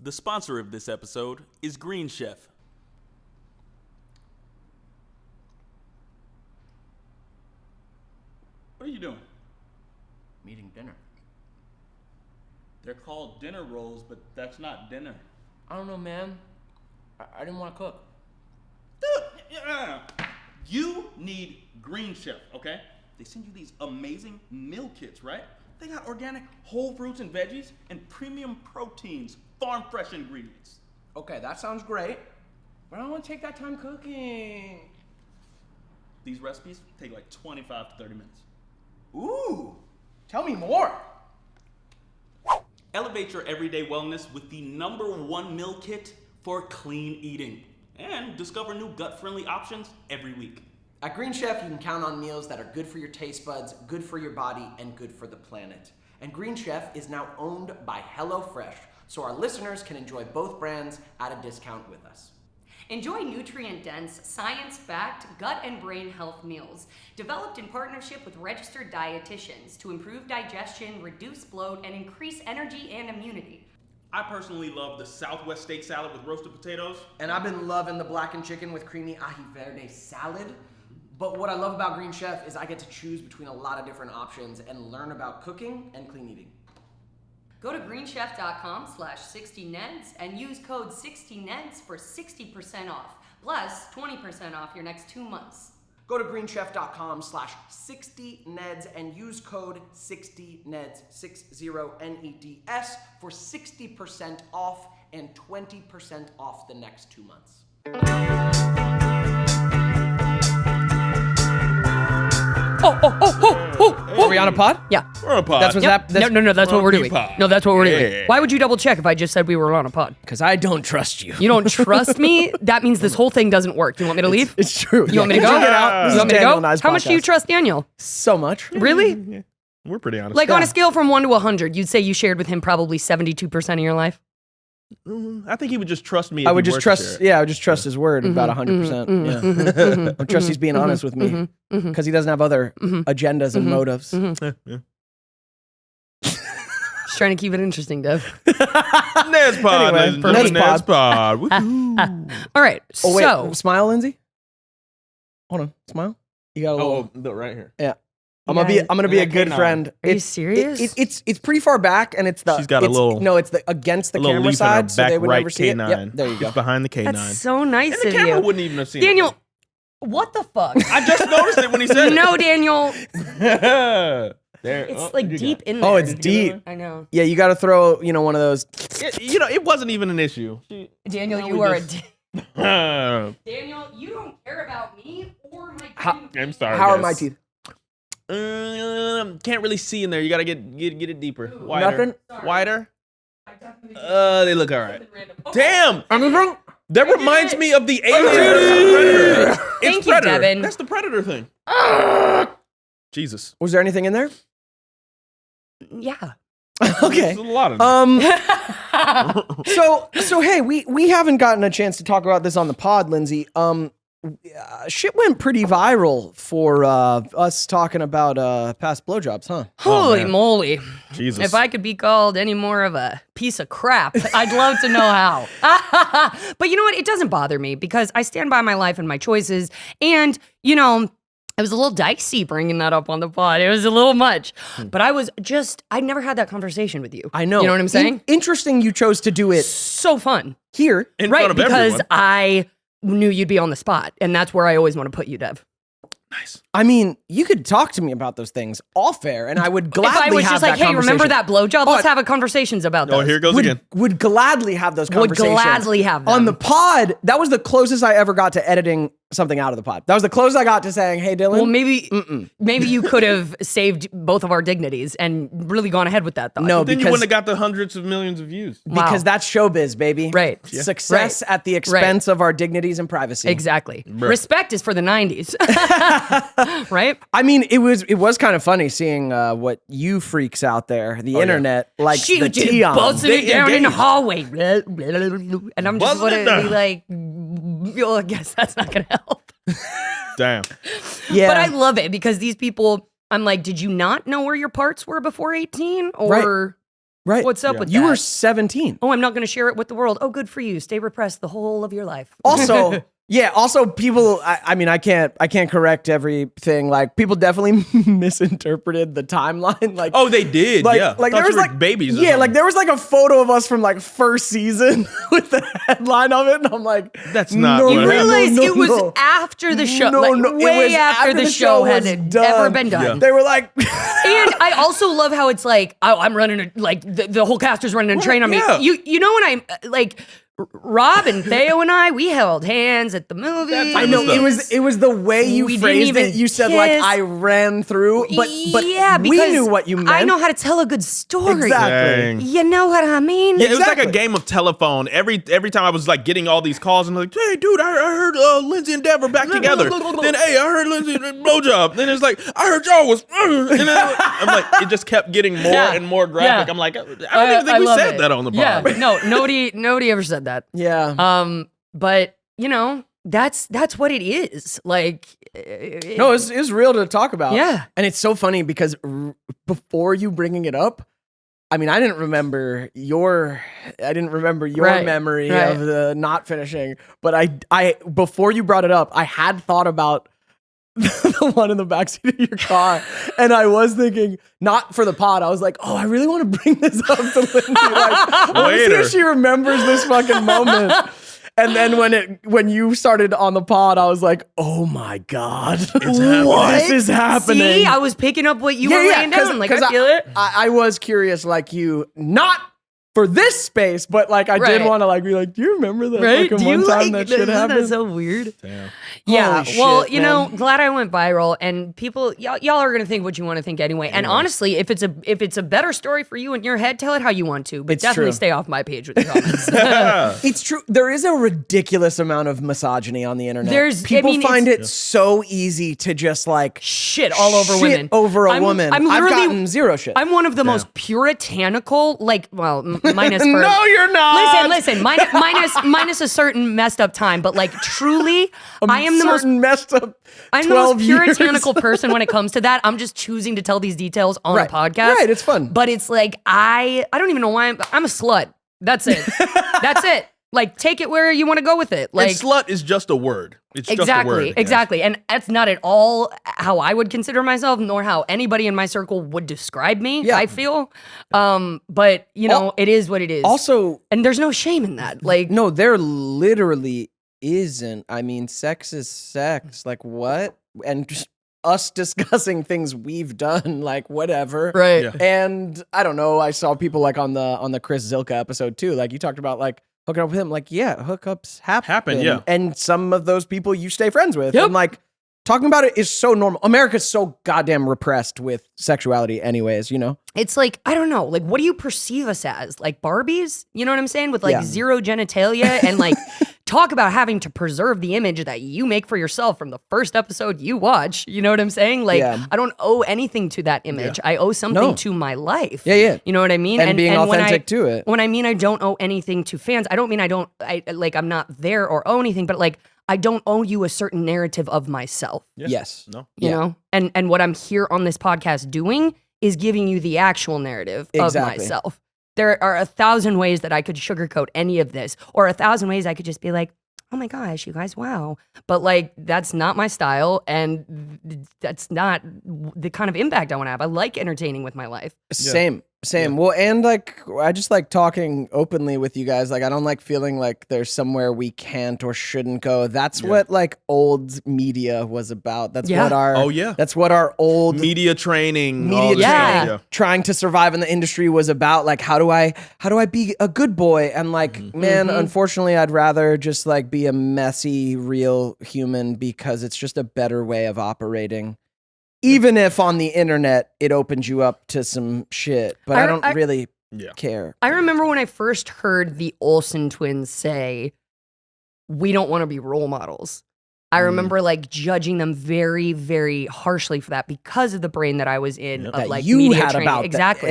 The sponsor of this episode is Green Chef. What are you doing? I'm eating dinner. They're called dinner rolls, but that's not dinner. I don't know, man. I didn't want to cook. Dude, you need Green Chef, okay? They send you these amazing meal kits, right? They got organic whole fruits and veggies and premium proteins, farm fresh ingredients. Okay, that sounds great, but I don't want to take that time cooking. These recipes take like 25 to 30 minutes. Ooh, tell me more. Elevate your everyday wellness with the #1 meal kit for clean eating. And discover new gut-friendly options every week. At Green Chef, you can count on meals that are good for your taste buds, good for your body, and good for the planet. And Green Chef is now owned by HelloFresh, so our listeners can enjoy both brands at a discount with us. Enjoy nutrient-dense, science-backed gut and brain health meals developed in partnership with registered dietitians to improve digestion, reduce bloat, and increase energy and immunity. I personally love the Southwest steak salad with roasted potatoes. And I've been loving the blackened chicken with creamy ají verde salad. But what I love about Green Chef is I get to choose between a lot of different options and learn about cooking and clean eating. Go to greenchef.com/60neds and use code 60neds for 60% off, plus 20% off your next 2 months. Go to greenchef.com/60neds and use code 60neds, 60NEDS, for 60% off and 20% off the next 2 months. Are we on a pod? Yeah. We're on a pod. That's what's happening. No, that's what we're doing. pod. No, that's what we're doing. Yeah. Why would you double check if I just said we were on a pod? Because I don't trust you. You don't trust me? That means this whole thing doesn't work. You want me to leave? It's true. You want me to go? Get out. This You is want me to Daniel go? and I's How much do you podcast. trust Daniel? So much. Really? We're pretty honest. Like on a scale from 1 to 100, you'd say you shared with him probably 72% of your life? I think he would just trust me. If I would he just were to trust. share it. Yeah, I would just trust his word about 100%. Yeah. I trust he's being honest with me because he doesn't have other agendas and motives. Yeah. Just trying to keep it interesting, Dev. Ned's pod, Anyway, ladies and for gentlemen. Ned's Ned's pod. Woohoo. All right, Oh wait, so smile, Lindsay. Hold on, smile. You got a little. Right here. Yeah. I'm gonna be a that good canine. friend. Are you serious? It's pretty far back, and it's the. She's got a it's- little- No, it's the against the A little camera leaf in her side, so back they would right never see it. canine. Yep, there you go. She's behind the canine. that's so nice and the of camera you. wouldn't even have seen Daniel, it. what the fuck? I just noticed it when he said No, Daniel. it. There. It's like you deep got in there. Oh, it's deep. I know. Yeah, you got to throw one of those. it. It wasn't even an issue. Daniel, No, you we are just- Daniel, you don't care about me or my I'm sorry. How are guys. my teeth? Can't really see in there. You gotta get it deeper. Wider. Nothing? Wider. They look all right. Damn. Anything? That reminds me of the Alien. Predator. Thank It's you, Predator. Devon. That's the Predator thing. Jesus. Was there anything in there? Yeah. Okay. There's a lot of So hey, we haven't gotten a chance to talk about this on the pod, Lindsay. Shit went pretty viral for us talking about past blowjobs, huh? Holy man. moly. Jesus. If I could be called any more of a piece of crap, I'd love to know how. But you know what? It doesn't bother me because I stand by my life and my choices. And, it was a little dicey bringing that up on the pod. It was a little much. But I'd never had that conversation with you. I know. You know what I'm saying? Interesting you chose to do it So fun. here. in Right, front of because everyone. I knew you'd be on the spot. And that's where I always want to put you, Dev. Nice. I mean, you could talk to me about those things off air, and I would gladly If I was have just like, that hey, remember conversation. that blowjob? Let's have a conversations about Oh, those. here it goes would, again. would gladly have those Would conversations. gladly have them. On the pod, that was the closest I ever got to editing something out of the pod. That was the closest I got to saying, hey, Dylan. Well, maybe you could have saved both of our dignities and really gone ahead with that thought. No, Then you because wouldn't have got the hundreds of millions of views. because Wow. that's showbiz, baby. Right. Success at the expense of our dignities and privacy. Exactly. Respect is for the 90s. Right? I mean, it was kind of funny seeing what you freaks out there, the internet, like She the was just tea on. buzzing it They down in the engaged. hallway. And I'm just Buzzing it want to be down. like, well, I guess that's not going to help. Damn. Yeah. But I love it because these people, I'm like, did you not know where your parts were before 18? Or Right. What's up with You that? were 17. Oh, I'm not going to share it with the world. Oh, good for you. Stay repressed the whole of your life. Also, also people, I mean, I can't correct everything. Like, people definitely misinterpreted the timeline. Like, Oh, they did. like, yeah. like Thought there was you were like babies. or Yeah, like something. there was like a photo of us from like first season with the headline of it, and I'm like, That's not no, what You happened. realize no, it was no. after the show, No, like no, it way was after the show had was ever done. been done. Yeah. They were like, And I also love how it's like, oh, I'm running like the whole cast is running a train on me. yeah. You know when I'm like Rob and Theo and I, we held hands at the movie. I know it was the way you We didn't phrased even it. You said like kiss. I ran through, but yeah, we because knew what you meant. I know how to tell a good story. Exactly. Dang. You know what I mean? Yeah, it was like Exactly. a game of telephone. Every time I was like getting all these calls and like, hey, dude, I heard Lindsey and Dev are back together. Then, hey, I heard Lindsey blowjob. Then it's like, I heard y'all was. And then I'm like, it just kept getting more Yeah. and more graphic. Yeah. I'm like, I don't even think we love said it. that on the pod. Yeah, no, nobody ever said that. Yeah. But you know, that's what it is. Like, No, it's real to talk about. Yeah. And it's so funny because before you bringing it up, I mean, I didn't remember your Right, memory right. of the not finishing, but I before you brought it up, I had thought about the one in the backseat of your car, and I was thinking, not for the pod, I was like, oh, I really want to bring this up to Lindsey. Like, I want to see Later. if she remembers this fucking moment. And then when you started on the pod, I was like, "Oh my god, what is happening?" See, I was picking up what you were laying down. Like, I feel it. I was curious, like you, not for this space, but like I did Right. want to like be like, "Do you remember that Right? fucking Do you one time like that shit isn't happened?" that so weird? Damn. Yeah. Holy Well, shit, you know, man. glad I went viral, and people, y'all are gonna think what you want to think anyway. And honestly, if it's a better story for you in your head, tell it how you want to. But It's definitely true. stay off my page with the comments. It's true. There is a ridiculous amount of misogyny on the internet. People it's- find it so easy to just like Shit all over shit women. over a I'm- woman. I'm I've literally- gotten zero shit. I'm one of the most puritanical, like, well, minus for No, you're not. Listen, minus a certain messed up time, but like truly, I am the most certain messed up. I'm the most 12 years. puritanical person when it comes to that. I'm just choosing to tell these details on Right. a podcast. Right, it's fun. But it's like I don't even know why I'm a slut. That's it. That's it. Like, take it where you want to go with it. Like, And slut is just a word. It's just a exactly, word. exactly. And that's not at all how I would consider myself, nor how anybody in my circle would describe me, Yeah. I feel. But, you know, it is what it is. Also, and there's no shame in that. Like, no, there literally isn't. I mean, sex is sex. Like, what? And just us discussing things we've done, like whatever. right. Yeah. And I don't know. I saw people like on the Chris Zilka episode too. Like you talked about like hooking up with him. Like, yeah, hookups happen. Yeah. And some of those people you stay friends with. Yep. And like talking about it is so normal. America's so goddamn repressed with sexuality anyways, you know? It's like, I don't know, like, what do you perceive us as? Like Barbies? You know what I'm saying? With like Yeah. zero genitalia and like talk about having to preserve the image that you make for yourself from the first episode you watch. You know what I'm saying? Like, Yeah. I don't owe anything to that image. I owe something No. to my life. Yeah, yeah. You know what I mean? And being when authentic to it. When I mean I don't owe anything to fans, I don't mean I'm not there or owe anything, but like, I don't owe you a certain narrative of myself. Yeah. Yes. No. You know? And what I'm here on this podcast doing is giving you the actual narrative Exactly. of myself. There are 1,000 ways that I could sugarcoat any of this, or 1,000 ways I could just be like, oh my gosh, you guys, wow. But like, that's not my style, and that's not the kind of impact I want to have. I like entertaining with my life. Same. Well, and like, I just like talking openly with you guys. Like, I don't like feeling like there's somewhere we can't or shouldn't go. That's what like old media was about. That's Yeah. what our Oh, yeah. That's what our old Media training. all media this Yeah. stuff, trying to survive in the industry was about. Like, how do I be a good boy? And like, man, unfortunately, I'd rather just like be a messy, real human because it's just a better way of operating. Even if on the internet it opens you up to some shit, but I don't really Yeah. care. I remember when I first heard the Olsen twins say, we don't want to be role models. I remember like judging them very, very harshly for that because of the brain that I was in of That like you media had training. about that. Exactly.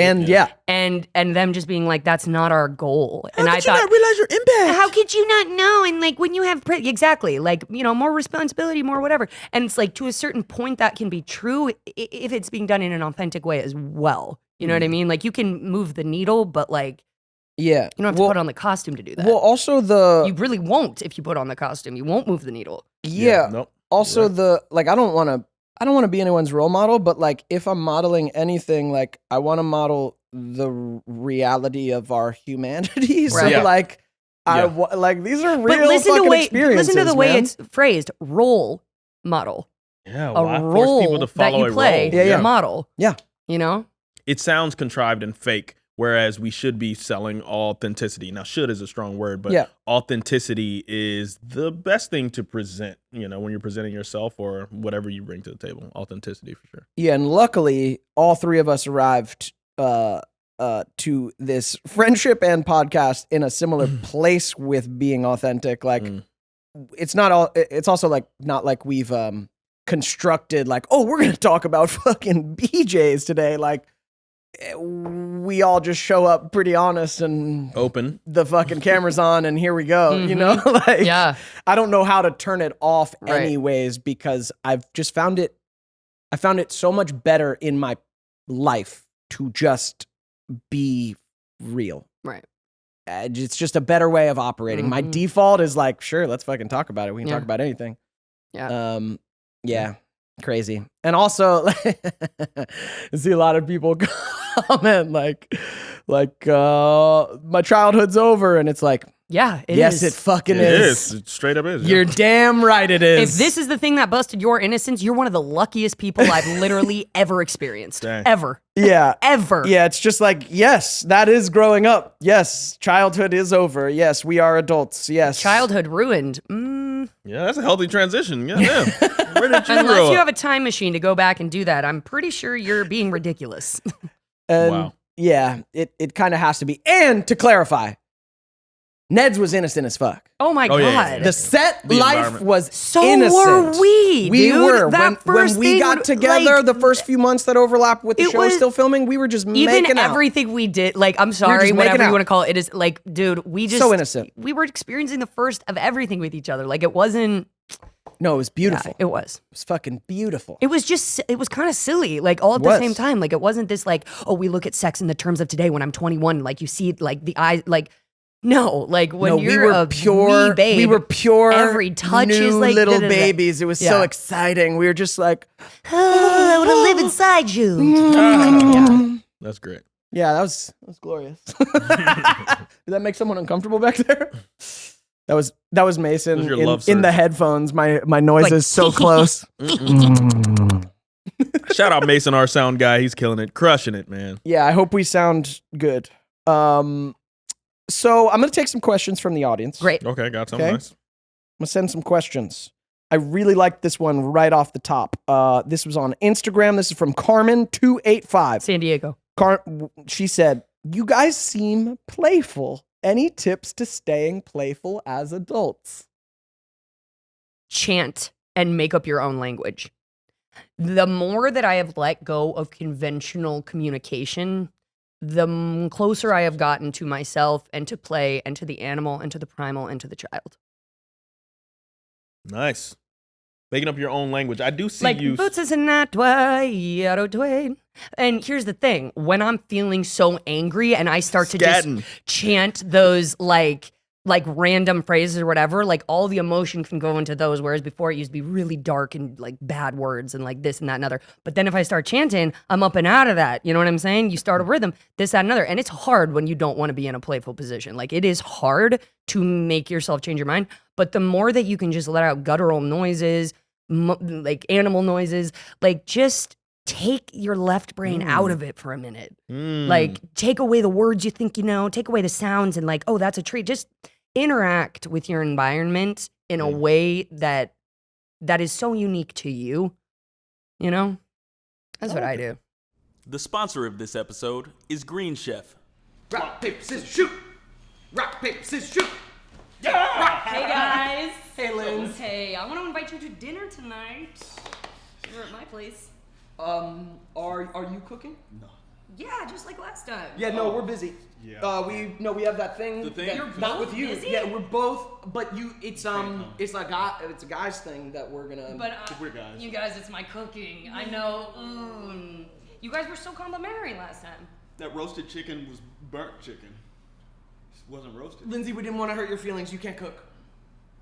And and them just being like, that's not our goal. And I Did you thought, not realize your impact? how could you not know? And like when you have exactly, like, you know, more responsibility, more whatever. And it's like to a certain point that can be true if it's being done in an authentic way as well. You know what I mean? Like you can move the needle, but like Yeah. you don't have to put on the costume to do that. Well, also you really won't if you put on the costume. You won't move the needle. Yeah. Nope. Also like I don't want to be anyone's role model, but like if I'm modeling anything, like I want to model the reality of our humanity. So Right. like like these are real But listen fucking to experiences. listen to the way man. it's phrased. Role model. Yeah, A why force role people to that follow you a play. role? Yeah. Model. Yeah. You know. It sounds contrived and fake, whereas we should be selling authenticity. Now, should is a strong word, but Yeah. authenticity is the best thing to present, when you're presenting yourself or whatever you bring to the table. Authenticity for sure. Yeah, and luckily all three of us arrived to this friendship and podcast in a similar place with being authentic. Like it's also like not like we've constructed like, oh, we're gonna talk about fucking BJs today. Like we all just show up pretty honest and Open. the fucking camera's on and here we go. You know, like Yeah. I don't know how to turn it off Right. anyways, because I've just found it so much better in my life to just be real. Right. It's just a better way of operating. My default is like, sure, let's fucking talk about it. We can talk about anything. Yeah. Yeah. Crazy. And also, I see a lot of people comment like, my childhood's over, and it's like, Yeah. yes, it fucking is. It straight up is. You're damn right it is. If this is the thing that busted your innocence, you're one of the luckiest people I've literally ever experienced. Dang. Ever. Yeah. Ever. Yeah, it's just like, yes, that is growing up. Yes, childhood is over. Yes, we are adults. Yes. Childhood ruined. Yeah, that's a healthy transition. Yeah. Where did you grow Unless you up? have a time machine to go back and do that, I'm pretty sure you're being ridiculous. And Wow. yeah, it kind of has to be. And to clarify, Neds was innocent as fuck. Oh my Oh, God. yeah. The set The life environment. was So innocent. were we, We dude. were. That When first we thing, got together, like, the first few months that overlapped with the it show was- still filming, we were just even making out. everything we did, like, I'm just sorry, making whatever out. you want to call it, it is like, dude, we just. So innocent. We were experiencing the first of everything with each other. Like, it wasn't. No, it was beautiful. Yeah, it was. It was fucking beautiful. It was just, it was kind of silly, like all at the Was. same time. Like it wasn't this like, oh, we look at sex in the terms of today when I'm 21. Like you see like the eyes, like, no, like when No, you're a pure, wee babe, we were pure, every touch new is like little da-da-da. babies. It was so Yeah. exciting. We were just like, Oh, I want to live inside you. That's great. yeah, that was glorious. Did that make someone uncomfortable back there? That was Mason It was your in, love in the surge. headphones. My noise Like- is so close. Shout out Mason, our sound guy. He's killing it, crushing it, man. Yeah, I hope we sound good. So I'm gonna take some questions from the audience. Great. Okay, got something Okay. nice. I'm gonna send some questions. I really like this one right off the top. This was on Instagram. This is from Carmen285. San Diego. She said, "You guys seem playful. Any tips to staying playful as adults?" Chant and make up your own language. The more that I have let go of conventional communication, the closer I have gotten to myself and to play and to the animal and to the primal and to the child. Nice. Making up your own language. I do see Like you. boots is not Dwayne. And here's the thing: when I'm feeling so angry and I start to Scatting. just chant those like random phrases or whatever, like all the emotion can go into those. Whereas before it used to be really dark and like bad words and like this and that and other. But then if I start chanting, I'm up and out of that. You know what I'm saying? You start a rhythm, this, that, and another. And it's hard when you don't want to be in a playful position. Like it is hard to make yourself change your mind. But the more that you can just let out guttural noises, like animal noises, like just take your left brain out of it for a minute. Like take away the words you think you know, take away the sounds and like, oh, that's a tree. Just interact with your environment in a way that is so unique to you. You know? That's what I do. The sponsor of this episode is Green Chef. Rock, paper, scissors, shoot! Rock, paper, scissors, shoot! Hey guys. Hey, Linz. Hey, I want to invite you to dinner tonight. You're at my place. Are you cooking? Yeah, just like last time. Yeah, no, we're busy. Yeah. We have that thing. The thing? that- You're not both with you. busy? Yeah, we're both. But it's a guy's thing that we're gonna. But We're guys. you guys, it's my cooking. I know. You guys were so complimentary last time. That roasted chicken was burnt chicken. It wasn't roasted. Lindsey, we didn't want to hurt your feelings. You can't cook.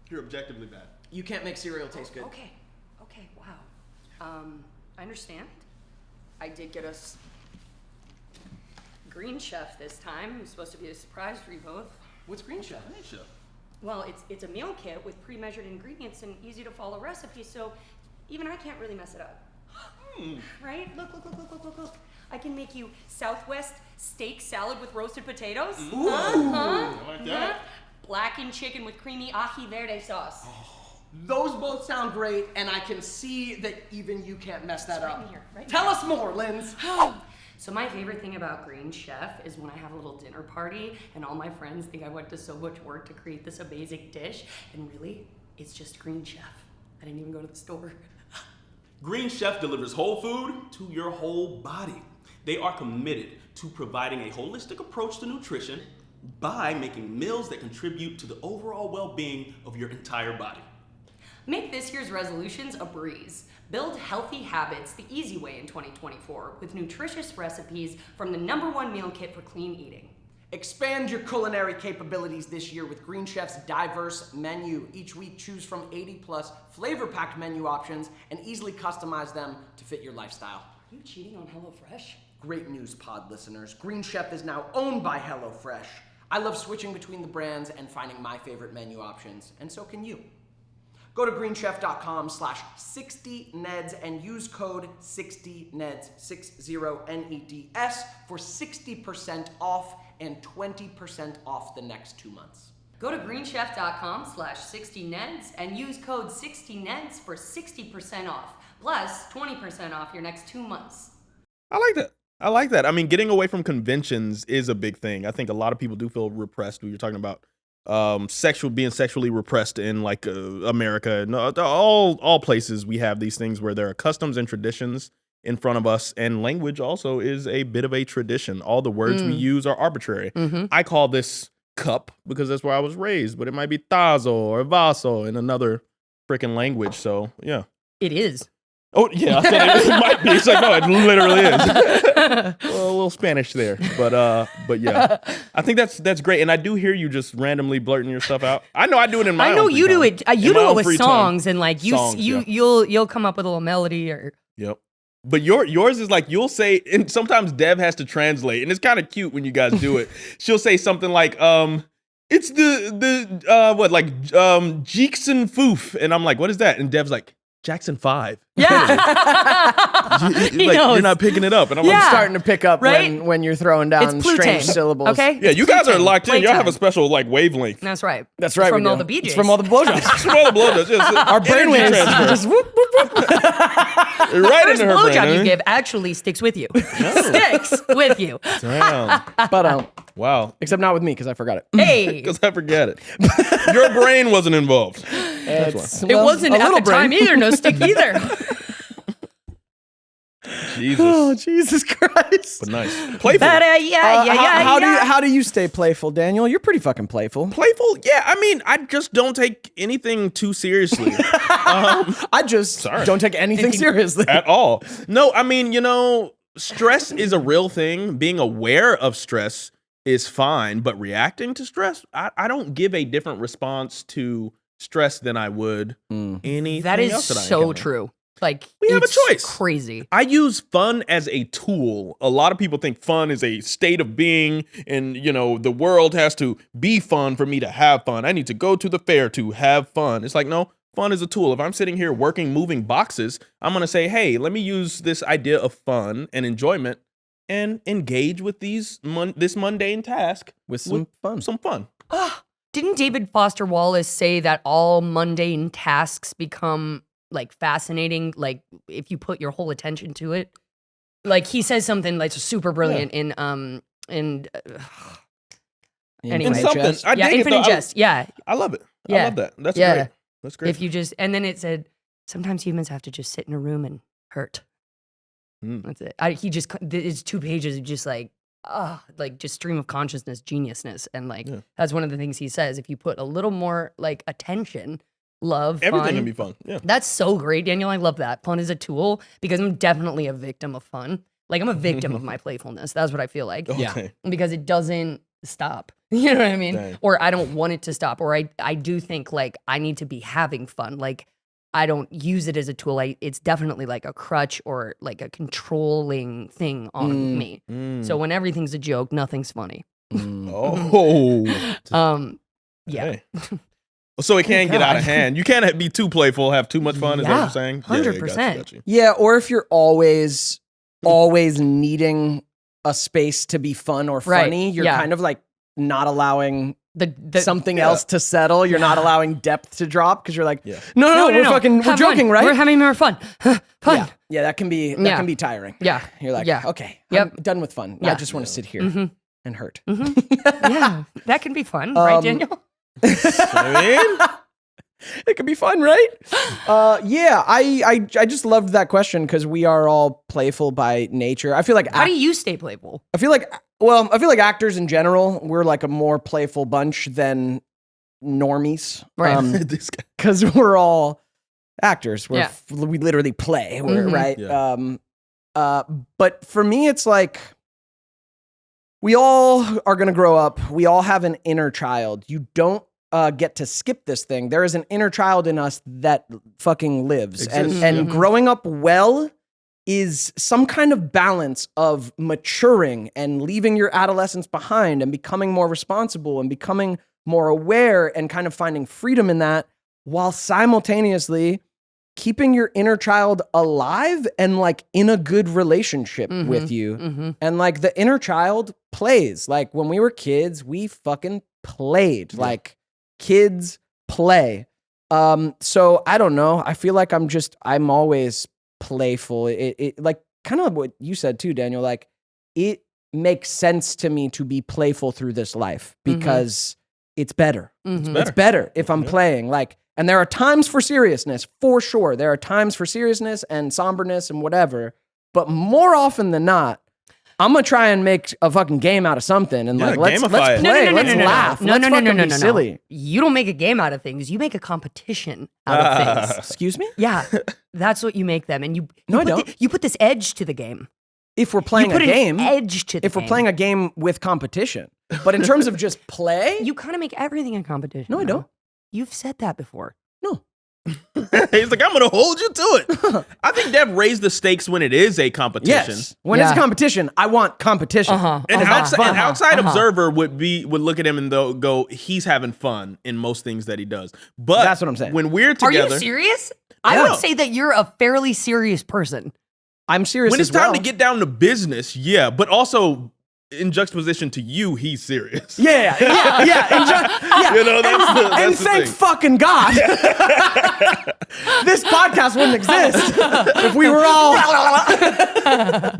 You're objectively bad. You can't make cereal taste good. Okay, wow. I understand. I did get us Green Chef this time. It was supposed to be a surprise for you both. What's Green Chef? Hey, chef. Well, it's a meal kit with pre-measured ingredients and easy to follow recipes, so even I can't really mess it up. Right? Look. I can make you Southwest steak salad with roasted potatoes. Ooh. I like that. Blackened chicken with creamy ají verde sauce. Those both sound great, and I can see that even you can't mess that Right up. in here, right in Tell here. us more, Linz. So my favorite thing about Green Chef is when I have a little dinner party and all my friends think I went to so much work to create this amazing dish, and really, it's just Green Chef. I didn't even go to the store. Green Chef delivers whole food to your whole body. They are committed to providing a holistic approach to nutrition by making meals that contribute to the overall well-being of your entire body. Make this year's resolutions a breeze. Build healthy habits the easy way in 2024 with nutritious recipes from the #1 meal kit for clean eating. Expand your culinary capabilities this year with Green Chef's diverse menu. Each week, choose from 80+ flavor-packed menu options and easily customize them to fit your lifestyle. Are you cheating on HelloFresh? Great news, pod listeners. Green Chef is now owned by HelloFresh. I love switching between the brands and finding my favorite menu options, and so can you. Go to greenchef.com/60neds and use code 60neds, 60NEDS, for 60% off and 20% off the next 2 months. Go to greenchef.com/60neds and use code 60neds for 60% off, plus 20% off your next 2 months. I like that. I mean, getting away from conventions is a big thing. I think a lot of people do feel repressed when you're talking about being sexually repressed in like America. No, all places we have these things where there are customs and traditions in front of us, and language also is a bit of a tradition. All the words we use are arbitrary. I call this cup because that's where I was raised, but it might be tazo or vaso in another freaking language. So yeah. It is. Oh yeah, I said it might be. It's like, no, it literally is. Well, a little Spanish there, but yeah, I think that's great, and I do hear you just randomly blurting your stuff out. I know I do it in my. I know own you free do time. it. In You my do own it with free time. songs, and like Songs, yeah. you'll come up with a little melody or. Yep. But yours is like you'll say, and sometimes Dev has to translate, and it's kind of cute when you guys do it. She'll say something like, "It's Jeekson Foof," and I'm like, "What is that?" And Dev's like, Jackson 5. Yeah. He knows. You're not picking it up. And I'm Yeah. like, Starting to pick up Right? when you're throwing down It's strange Plutane, syllables. Okay. yeah, you guys are locked in. Y'all have a Playtime. special like wavelength. That's right. That's right. It's from we all do. the BJs. It's from all the blowjobs. It's from all the blowjobs. Yes, Our brainwaves energy transfer. just whoop, whoop, whoop. Right First into her brain. blowjob you huh? give actually sticks with you. Sticks with you. Damn. But Wow. except not with me because I forgot it. Hey. Because I forget it. Your brain wasn't involved. It's, It wasn't a at little the time brain. either. No stick either. Jesus. Oh Jesus Christ! But nice. Playful. How do you stay playful, Daniel? You're pretty fucking playful. Playful? Yeah, I mean, I just don't take anything too seriously I just don't take anything seriously. at all. No, I mean, stress is a real thing. Being aware of stress is fine, but reacting to stress, I don't give a different response to stress than I would anything That is else that I so encounter. true. Like We have a it's choice. Crazy. I use fun as a tool. A lot of people think fun is a state of being and, the world has to be fun for me to have fun. I need to go to the fair to have fun. It's like, no, fun is a tool. If I'm sitting here moving boxes, I'm going to say, hey, let me use this idea of fun and enjoyment and engage with this mundane task With some fun. Some fun. Didn't David Foster Wallace say that all mundane tasks become like fascinating, like if you put your whole attention to it? Like he says something like super brilliant in anyway. something. I dig it, Infinite though. Jest. Yeah. I love it. I Yeah. love that. That's Yeah. great. That's great. If you just and then it said sometimes humans have to just sit in a room and hurt. That's it. It's 2 pages of just like just stream of consciousness, geniusness, and that's one of the things he says. If you put a little more like attention, love, everything fun, can be fun. Yeah. That's so great, Daniel. I love that. Fun is a tool because I'm definitely a victim of fun. Like, I'm a victim of my playfulness. That's what I feel like. Okay. Because it doesn't stop. You know what I mean? Dang. Or I don't want it to stop. Or I do think like I need to be having fun. Like I don't use it as a tool. It's definitely like a crutch or like a controlling thing on me. So when everything's a joke, nothing's funny. Oh. Yeah. Hey. So it can get out of hand. You can't be too playful, have too much fun, is that what you're saying? 100%. Got you. Yeah, or if you're always needing a space to be fun or Right, funny, you're yeah. kind of like not allowing The something else to settle. You're not allowing depth to drop because you're like, Yeah. no, we're Have joking, fun. right? We're having more fun. Fun. Yeah, that can be tiring. Yeah. You're like, Yeah. okay, Yep. I'm done with fun. Yeah. I just want to sit here and hurt. Yeah. That can be fun, right, Daniel? I mean, It could be fun, right? Yeah, I just loved that question because we are all playful by nature. I feel like How do you stay playful? I feel like actors in general, we're like a more playful bunch than normies. Right. this guy. Because we're all actors. Yeah. We literally play, right? Yeah. But for me, it's like we all are going to grow up. We all have an inner child. You don't get to skip this thing. There is an inner child in us that fucking lives. Exists, And growing up well is some kind of balance of maturing and leaving your adolescence behind and becoming more responsible and becoming more aware and kind of finding freedom in that while simultaneously keeping your inner child alive and like in a good relationship with you. And like the inner child plays. Like when we were kids, we fucking played. Like kids play. So I don't know. I feel like I'm always playful. It like kind of what you said too, Daniel. Like it makes sense to me to be playful through this life because it's better. It's better if I'm playing. Like, and there are times for seriousness, for sure. There are times for seriousness and somberness and whatever. But more often than not, I'm gonna try and make a fucking game out of something and like let's gamify it. play, let's laugh, let's fucking be silly. You don't make a game out of things. You make a competition out of things. Excuse me? Yeah, that's what you make them, and you No, I put don't. you put this edge to the game. If we're playing You put a game, an edge to the if game. we're playing a game with competition, but in terms of just play, you kind of make everything a competition. No, I though. don't. You've said that before. no. He's like, I'm going to hold you to it. I think Dev raised the stakes when it is a competition. Yes. When it's a competition, I want competition. An outside observer would look at him and go, he's having fun in most things that he does. But That's what I'm saying. When we're Are together, you serious? I would say that you're a fairly serious person. I'm serious when it's as well. time to get down to business, yeah, but also in juxtaposition to you, he's serious. Yeah. You know, that's And the thank thing. fucking God, this podcast wouldn't exist if we were all.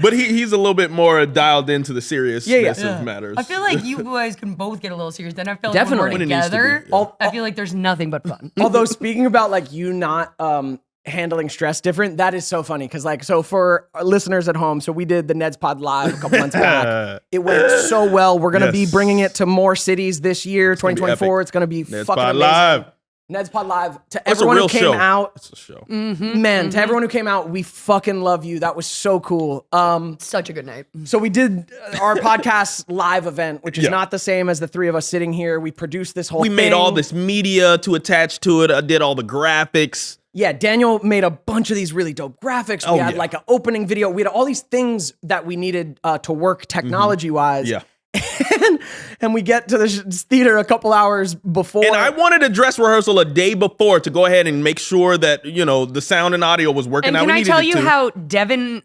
But he's a little bit more dialed into the seriousness Yeah. of matters. I feel like you guys can both get a little serious. Then I feel like Definitely. when When we're it needs to together, be, yeah. I feel like there's nothing but fun. Although speaking about like you not handling stress different, that is so funny because like so for our listeners at home, so we did the Neds Pod Live a couple months back. It went so well. We're gonna be Yes. bringing it to more cities this year, 2024. It's gonna be Neds fucking Pod amazing. Live. Neds Pod Live to It's everyone a real who came show. out. It's a show. Man, to everyone who came out, we fucking love you. That was so cool. Such a good night. So we did our podcast live event, which is Yeah. not the same as the three of us sitting here. We produced this whole We thing. made all this media to attach to it. I did all the graphics. Yeah, Daniel made a bunch of these really dope graphics. We Oh, had yeah. like an opening video. We had all these things that we needed to work technology-wise. Yeah. And we get to the theater a couple hours before. And I wanted a dress rehearsal a day before to go ahead and make sure that, you know, the sound and audio was working And out. can We I needed tell it you to. how Devon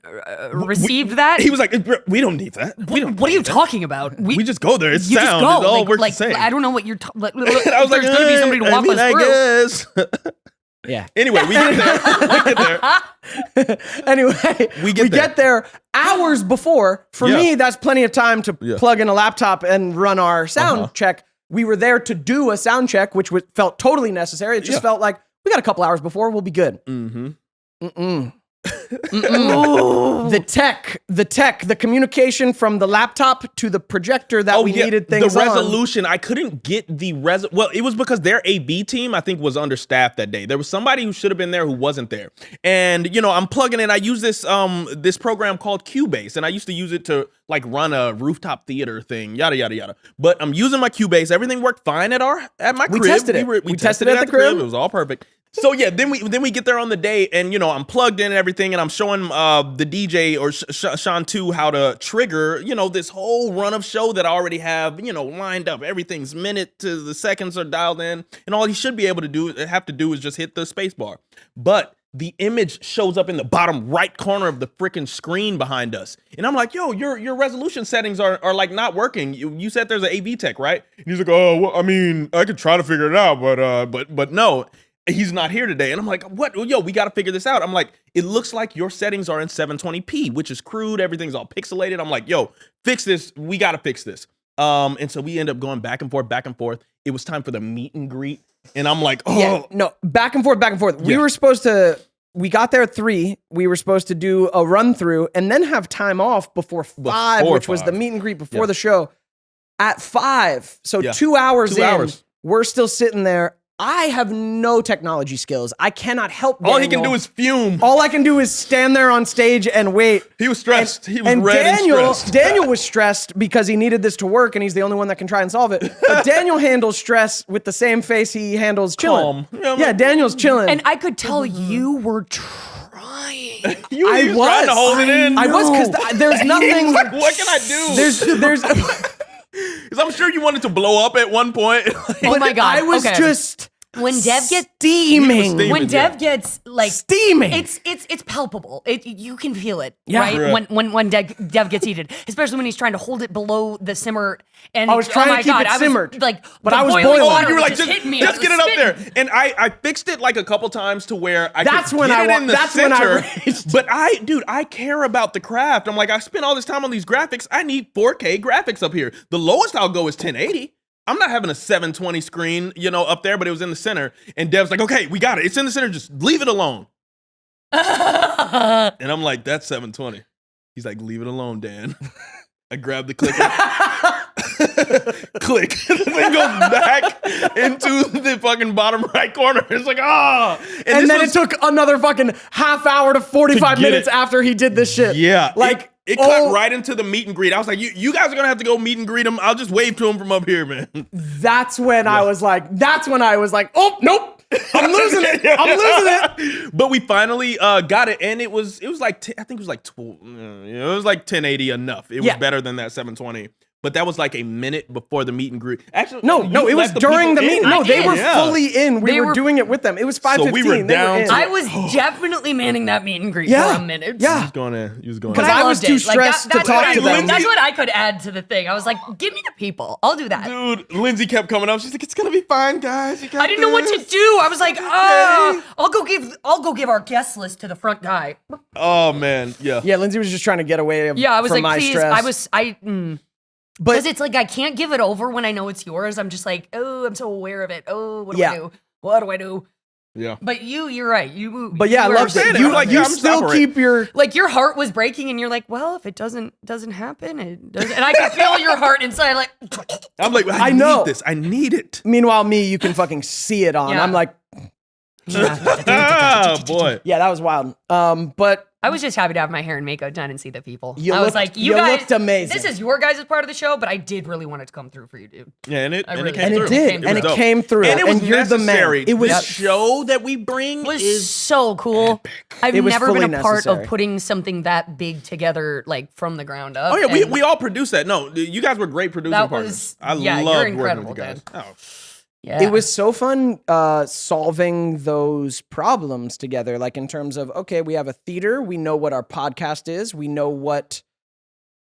received that? He was like, we don't need that. We don't What are you need that. talking about? We just go there. It's you sound. just go. It all works the same. I don't know what you're talking about. And I was like, there's going to be somebody to walk us through. I guess. Yeah. Anyway, we get there. Anyway, we get there hours before. For Yeah. me, that's plenty of time to Yeah. plug in a laptop and run our sound check. We were there to do a sound check, which felt totally necessary. It just felt like we got a couple hours before, we'll be good. the communication from the laptop to the projector that we needed things the on. resolution. I couldn't get the well, it was because their AV team, I think, was understaffed that day. There was somebody who should have been there who wasn't there. And I'm plugging in. I use this this program called Cubase, and I used to use it to like run a rooftop theater thing, yada yada yada. But I'm using my Cubase. Everything worked fine at my crib. We tested it. We tested it at the crib. It was all perfect. So yeah, then we get there on the day, and I'm plugged in and everything, and I'm showing the DJ or Sean 2 how to trigger this whole run of show that I already have lined up. Everything's minute to the seconds are dialed in, and all he should be able to have to do is just hit the space bar. But the image shows up in the bottom right corner of the freaking screen behind us, and I'm like, yo, your resolution settings are like not working. You said there's an AV tech, right? And he's like, oh, well, I mean, I could try to figure it out, but no. He's not here today. And I'm like, what? Yo, we got to figure this out. I'm like, it looks like your settings are in 720p, which is crude. Everything's all pixelated. I'm like, yo, fix this. We got to fix this. And so we end up going back and forth. It was time for the meet and greet. And I'm like, oh. Yeah, no, back and forth. Yeah. We got there at 3. We were supposed to do a run through and then have time off before 5, which was the meet and greet before the show. At 5, so 2 hours in, we're still sitting there. I have no technology skills. I cannot help Daniel. All he can do is fume. All I can do is stand there on stage and wait. He was stressed. He was red and stressed. Daniel was stressed because he needed this to work, and he's the only one that can try and solve it. But Daniel handles stress with the same face he handles chilling. Calm. Yeah, Daniel's chilling. And I could tell you were trying. You were trying to hold it in. I was, because there's nothing. Like, what can I do? There's. Because I'm sure you wanted to blow up at one point. Oh my God. I was just when Dev gets steaming. When Dev gets like steaming, it's palpable. You can feel it, Yeah. right? When Dev gets heated, especially when he's trying to hold it below the simmer. And I was trying to keep it simmered, but I was boiling. Water You were like, just hit me. just get it up there. And I fixed it like a couple times to where I That's could when get I it in the that's center. when I raged. But I care about the craft. I'm like, I spent all this time on these graphics. I need 4K graphics up here. The lowest I'll go is 1080. I'm not having a 720 screen, up there, but it was in the center. And Dev's like, okay, we got it. It's in the center. Just leave it alone. And I'm like, that's 720. He's like, leave it alone, Dan. I grabbed the clicker. Click. The thing goes back into the fucking bottom right corner. It's like, And then it took another fucking half hour to 45 minutes after he did this shit. Yeah. Like, it cut right into the meet and greet. I was like, you guys are going to have to go meet and greet him. I'll just wave to him from up here, man. That's when I was like, oh, nope. I'm losing it. But we finally got it, and it was like I think it was like 12, it was like 1080 enough. It was better than that 720. But that was like a minute before the meet and greet. Actually, no, it was during the meet. No, they were fully in. We were doing it with them. It was 5:15. So we were down. I was definitely manning that meet and greet for a minute. You was going in. Because I was too stressed to talk to them. That's what I could add to the thing. I was like, give me the people. I'll do that. Dude, Lindsey kept coming up. She's like, it's gonna be fine, guys. I didn't know what to do. I was like, I'll go give our guest list to the front guy. Oh man, yeah. Yeah, Lindsey was just trying to get away. I was from like, my please. stress. Because it's like I can't give it over when I know it's yours. I'm just like, oh, I'm so aware of it. Oh, what do I do? What do I do? Yeah. But you're right. But yeah, I loved it. You still keep your your heart was breaking, and you're like, well, if it doesn't happen, it doesn't. And I can feel your heart inside, like. I'm like, I know need this. I need it. Meanwhile, you can fucking see it on. Yeah. I'm like, oh boy. Yeah, that was wild. But I was just happy to have my hair and makeup done and see the people. You was like, you guys looked amazing. This is your guys' part of the show, but I did really want it to come through for you, dude. Yeah, and it really came did. through. It did, and it came through. And it was you're the man. necessary. It was the show that we bring was so cool. epic. I've It was never fully been a part necessary. of putting something that big together, like from the ground up. Oh yeah, and we all produced that. No, you guys were great producing That partners. was- I yeah, you're loved working incredible, with you guys. Dan. Oh. yeah. It was so fun solving those problems together, like in terms of, okay, we have a theater, we know what our podcast is, we know what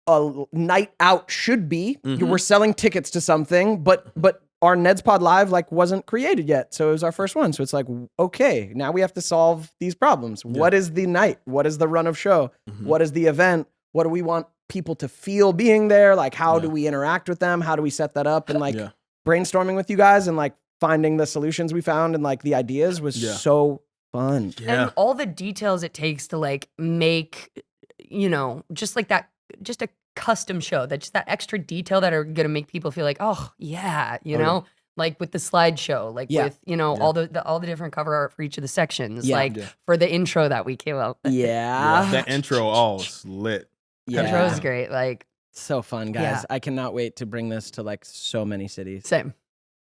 a night out should be. We're selling tickets to something, but our Neds Pod Live wasn't created yet, so it was our first one. So it's like, okay, now we have to solve these problems. Yeah. What is the night? What is the run of show? What is the event? What do we want people to feel being there? Like, how do we interact with them? How do we set that up? And brainstorming with you guys and finding the solutions we found and the ideas was so fun. Yeah. And all the details it takes to like make, just like that, just a custom show, that just that extra detail that are gonna make people feel like, oh yeah, like with the slideshow, like Yeah. with all the different cover art for each of the sections, Yeah. like for the intro that we came up with. Yeah. That intro all is lit. The intro is great. Like So fun, guys. Yeah. I cannot wait to bring this to like so many cities. same.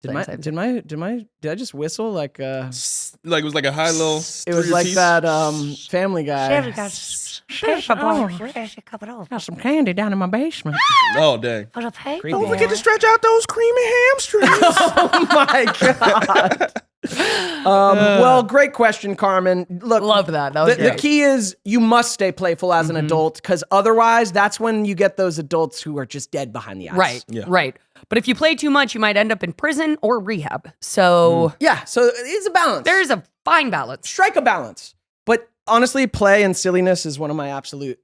Did Same. I just whistle like Like it was like a high little. it was like that Family Guy. Got Got some candy down in my basement. Oh dang! Creepy. Don't forget to stretch out those creamy hamstrings. Oh my god. Well, great question, Carmen. Look, Love that. That was the great. key is you must stay playful as an adult, because otherwise, that's when you get those adults who are just dead behind the eyes. Right. Yeah. Right. But if you play too much, you might end up in prison or rehab. So Yeah. So it's a balance. there's a fine balance. Strike a balance. But honestly, play and silliness is one of my absolute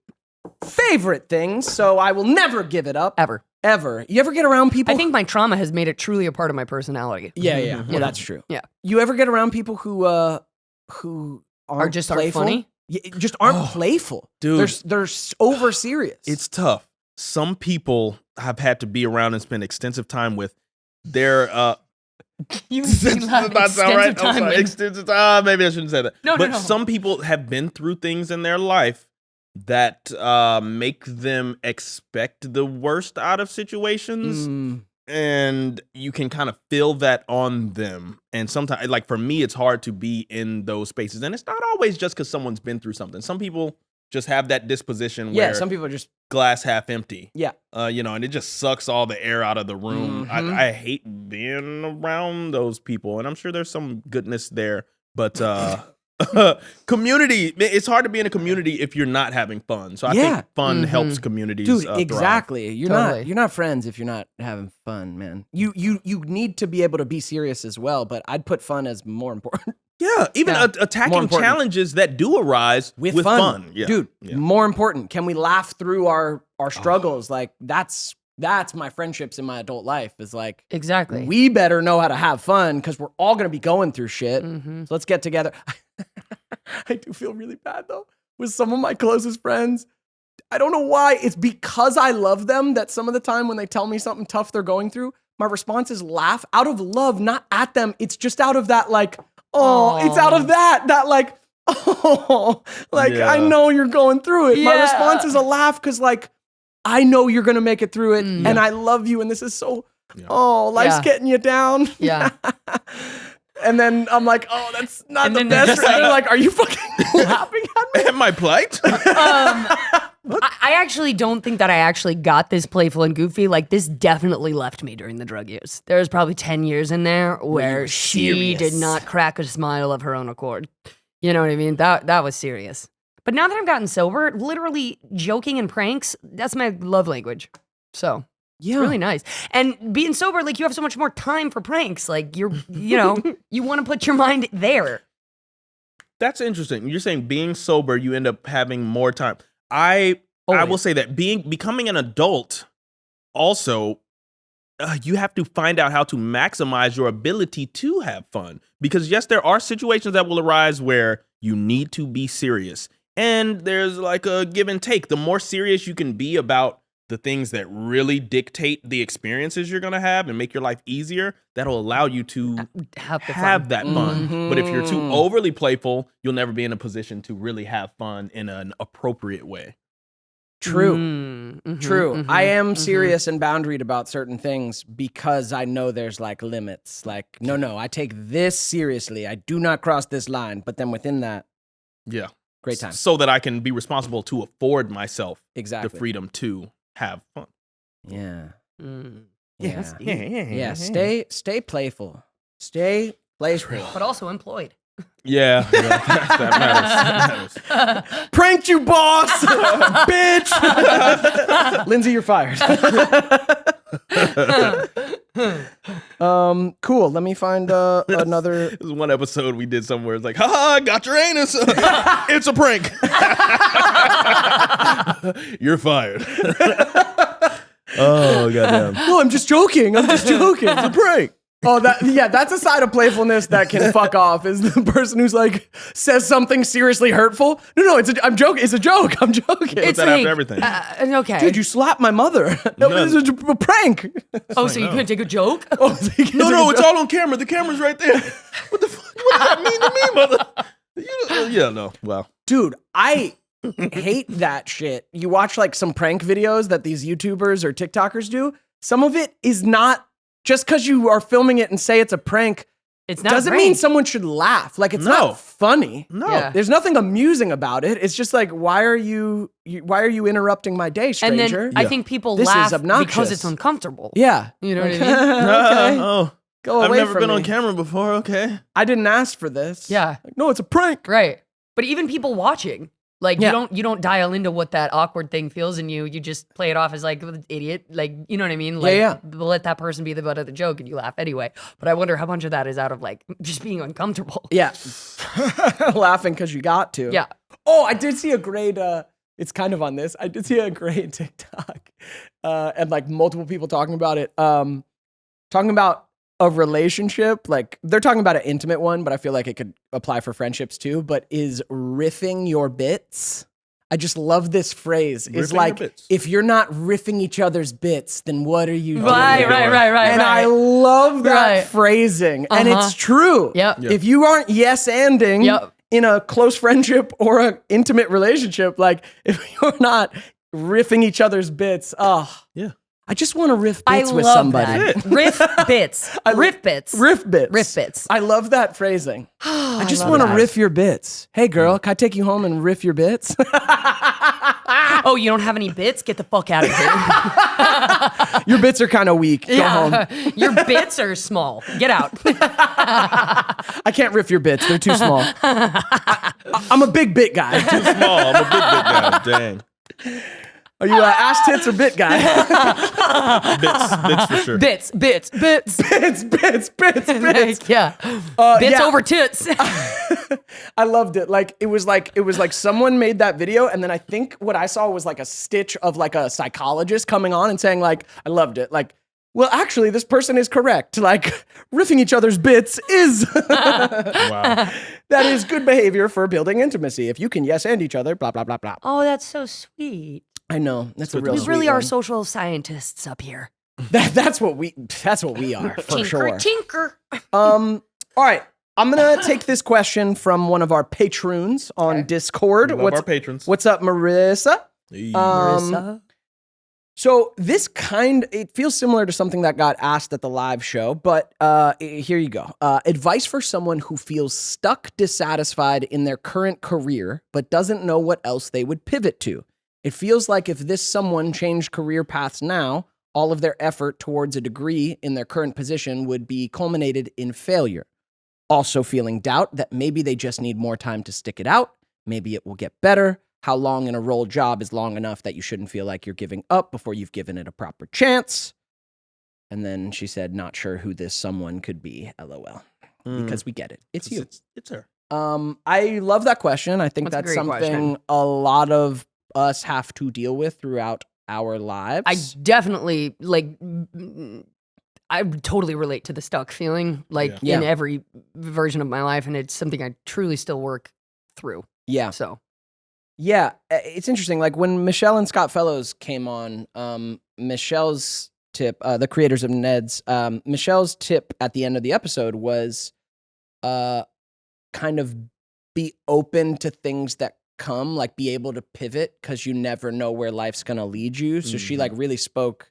favorite things. So I will never give it up. Ever. Ever. You ever get around people? I think my trauma has made it truly a part of my personality. Yeah. Well, that's true. Yeah. You ever get around people who aren't Just aren't playful? funny? Yeah, just aren't playful. dude. They're over serious. It's tough. Some people I've had to be around and spend extensive time with. They're You Does that not sound right? I'm time sorry. with- Extensive time. Maybe I shouldn't say that. No, but no. some people have been through things in their life that make them expect the worst out of situations. And you can kind of feel that on them. And sometimes, like for me, it's hard to be in those spaces. And it's not always just because someone's been through something. Some people just have that disposition where some people are just glass half empty. yeah. And it just sucks all the air out of the room. I hate being around those people, and I'm sure there's some goodness there. But community, it's hard to be in a community if you're not having fun. So I think fun helps communities. Dude, thrive. exactly. You're Totally. not friends if you're not having fun, man. You need to be able to be serious as well, but I'd put fun as more important. Yeah, even Yeah. More attacking important. challenges that do arise with fun. Yeah. Dude, Yeah. more important. Can we laugh through our struggles? Like that's my friendships in my adult life is like Exactly. we better know how to have fun because we're all gonna be going through shit. So let's get together. I do feel really bad though with some of my closest friends. I don't know why. It's because I love them that some of the time when they tell me something tough they're going through, my response is laugh out of love, not at them. It's just out of that like, it's out of that like, I know you're going through it. My Yeah. response is a laugh because like, I know you're gonna make it through it, and I love you, and this is so. Life's Yeah. getting you down. Yeah. And then I'm like, that's not And the then they're best. just And they're like- like, are you fucking laughing at me? Am I plight? I actually don't think that I actually got this playful and goofy. Like this definitely left me during the drug use. There was probably 10 years in there where she serious. did not crack a smile of her own accord. You know what I mean? That was serious. But now that I've gotten sober, literally joking and pranks, that's my love language. So Yeah. it's really nice. And being sober, like you have so much more time for pranks. Like you want to put your mind there. That's interesting. You're saying being sober, you end up having more time. I will Always. say that becoming an adult, also, you have to find out how to maximize your ability to have fun. Because yes, there are situations that will arise where you need to be serious, and there's like a give and take. The more serious you can be about the things that really dictate the experiences you're gonna have and make your life easier, that'll allow you to Have the have fun. that fun. But if you're too overly playful, you'll never be in a position to really have fun in an appropriate way. True. True. I am serious and boundaried about certain things because I know there's like limits. Like, no, I take this seriously. I do not cross this line. But then within that, Yeah. great time. So that I can be responsible to afford myself Exactly. the freedom to have fun. Yeah. Mm. Yeah. That's deep. Yeah. Stay playful. Stay playful. But also employed. Yeah, that matters. Pranked you, boss! Bitch! Lindsay, you're fired. Cool. Let me find another. There's one episode we did somewhere. It's like, haha, got your anus. It's a prank. You're fired. Oh, goddamn. No, I'm just joking. It's a prank. Oh, that's a side of playfulness that can fuck off. Is the person who's like says something seriously hurtful? No, I'm joking. It's a joke. I'm joking. It's that like, after everything. Okay. Dude, you slapped my mother. No, No. this is a prank. Oh, so you couldn't take a joke? Oh, so you can't No, take no, a it's joke? all on camera. The camera's right there. What the fuck? What does that mean to me, mother? Yeah, no. Wow. Dude, I hate that shit. You watch like some prank videos that these YouTubers or TikTokers do. Some of it is not just because you are filming it and say it's a prank. It's not Doesn't prank. mean someone should laugh. Like it's No. not funny. No. Yeah. There's nothing amusing about it. It's just like, why are you interrupting my day, And stranger? then I think people This is laugh obnoxious. because it's uncomfortable. yeah. You know what I mean? Okay. Oh, Go I've away never from been me. on camera before. Okay. I didn't ask for this. Yeah. Like, no, it's a prank. Right. But even people watching, like Yeah. you don't dial into what that awkward thing feels in you. You just play it off as like idiot. Like, you know what I mean? Like Yeah. let that person be the butt of the joke and you laugh anyway. But I wonder how much of that is out of like just being uncomfortable. Yeah. Laughing because you got to. Yeah. Oh, I did see a great, it's kind of on this. I did see a great TikTok and like multiple people talking about it. Talking about a relationship, like they're talking about an intimate one, but I feel like it could apply for friendships too, but is riffing your bits. I just love this phrase. It's Riffing your like, bits. if you're not riffing each other's bits, then what are you doing? Right. And I love that Right. phrasing. And Uh-huh. it's true. Yep. Yeah. If you aren't yes-anding Yep. in a close friendship or an intimate relationship, like if you're not riffing each other's bits, Yeah. I just want to riff I bits with love somebody. that. Riff bits. Riff bits. Riff bits. Riff bits. I love that phrasing. I just love want to that. riff your bits. Hey girl, can I take you home and riff your bits? Oh, you don't have any bits? Get the fuck out of here. Your bits are kind of weak. Go home. Yeah. Your bits are small. Get out. I can't riff your bits. They're too small. I'm a big bit guy. Too small. I'm a big guy. Dang. Are you ass tits or bit guy? Bits for sure. Bits. bits. Yeah. Bits yeah. over tits. I loved it. Like it was like someone made that video, and then I think what I saw was like a stitch of like a psychologist coming on and saying like, I loved it. Like, well, actually, this person is correct. Like riffing each other's bits is Wow. that is good behavior for building intimacy. If you can yes and each other, blah blah blah blah. Oh, that's so sweet. I know that's a good real. to We know. sweet really are one. social scientists up here. That's what we are for sure. Tinker. All right. I'm gonna take this question from one of our patrons on Discord. Love our patrons. What's up, Marissa? Hey. Marissa. So this it feels similar to something that got asked at the live show, but here you go. Advice for someone who feels stuck, dissatisfied in their current career, but doesn't know what else they would pivot to. It feels like if this someone changed career paths now, all of their effort towards a degree in their current position would be culminated in failure. Also feeling doubt that maybe they just need more time to stick it out. Maybe it will get better. How long in a role job is long enough that you shouldn't feel like you're giving up before you've given it a proper chance? And then she said, not sure who this someone could be, LOL. Because we get it. It's you. It's her. I love that question. I think That's a that's great something question. a lot of us have to deal with throughout our lives. I definitely I totally relate to the stuck feeling, like Yeah. in every version of my life, and it's something I truly still work through. yeah. So Yeah, it's interesting. Like when Michelle and Scott Fellows came on, Michelle's tip, the creators of Neds, Michelle's tip at the end of the episode was kind of be open to things that come, like be able to pivot because you never know where life's going to lead you. So she like really spoke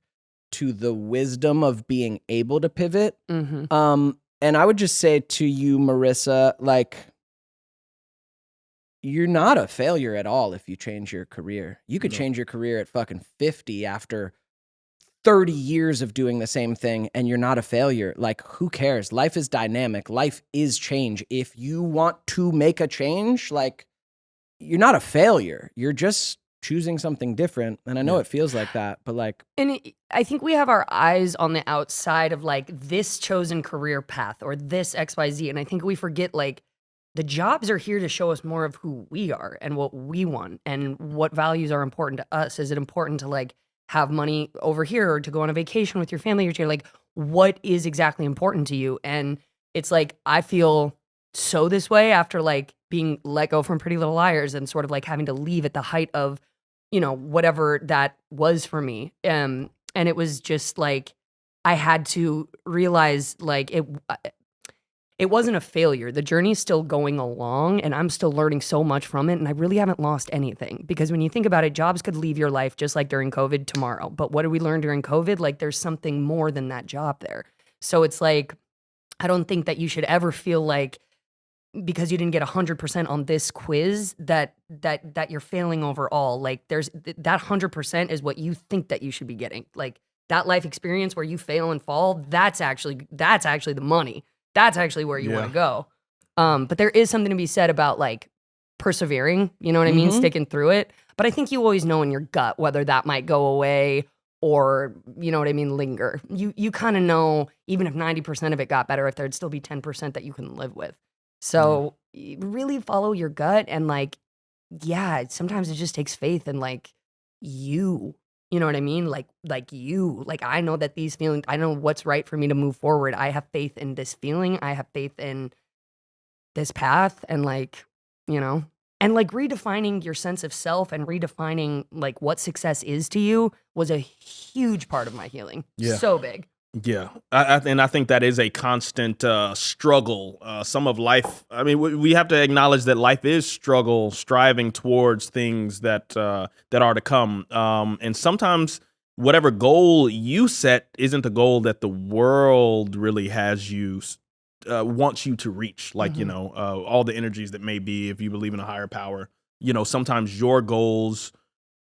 to the wisdom of being able to pivot. mhm. And I would just say to you, Marissa, like, you're not a failure at all if you change your career. You could No. change your career at fucking 50 after 30 years of doing the same thing, and you're not a failure. Like, who cares? Life is dynamic. Life is change. If you want to make a change, like, you're not a failure. You're just choosing something different. And I know it feels like that, but like, I think we have our eyes on the outside of like this chosen career path or this XYZ. And I think we forget like the jobs are here to show us more of who we are and what we want and what values are important to us. Is it important to like have money over here or to go on a vacation with your family or to like what is exactly important to you. And it's like, I feel so this way after like being let go from Pretty Little Liars and sort of like having to leave at the height of, you know, whatever that was for me. And it was just like, I had to realize like it wasn't a failure. The journey's still going along and I'm still learning so much from it. And I really haven't lost anything, because when you think about it, jobs could leave your life just like during COVID tomorrow. But what did we learn during COVID? Like there's something more than that job there. So it's like, I don't think that you should ever feel like because you didn't get 100% on this quiz that you're failing overall. Like there's that 100% is what you think that you should be getting. Like that life experience where you fail and fall, that's actually the money. That's actually where you want to go. But there is something to be said about like persevering, you know what I mean? Sticking through it. But I think you always know in your gut whether that might go away or, you know what I mean, linger. You kind of know, even if 90% of it got better, if there'd still be 10% that you can live with. So really follow your gut, and like, yeah, sometimes it just takes faith in like you know what I mean? Like I know that these feelings, I know what's right for me to move forward. I have faith in this feeling. I have faith in this path, and like, you know, and like redefining your sense of self and redefining like what success is to you was a huge part of my healing. Yeah. So big. Yeah, and I think that is a constant struggle. Some of life, I mean, we have to acknowledge that life is struggle, striving towards things that are to come. And sometimes whatever goal you set isn't the goal that the world really has you, wants you to reach. Like, you know, all the energies that may be, if you believe in a higher power, you know, sometimes your goals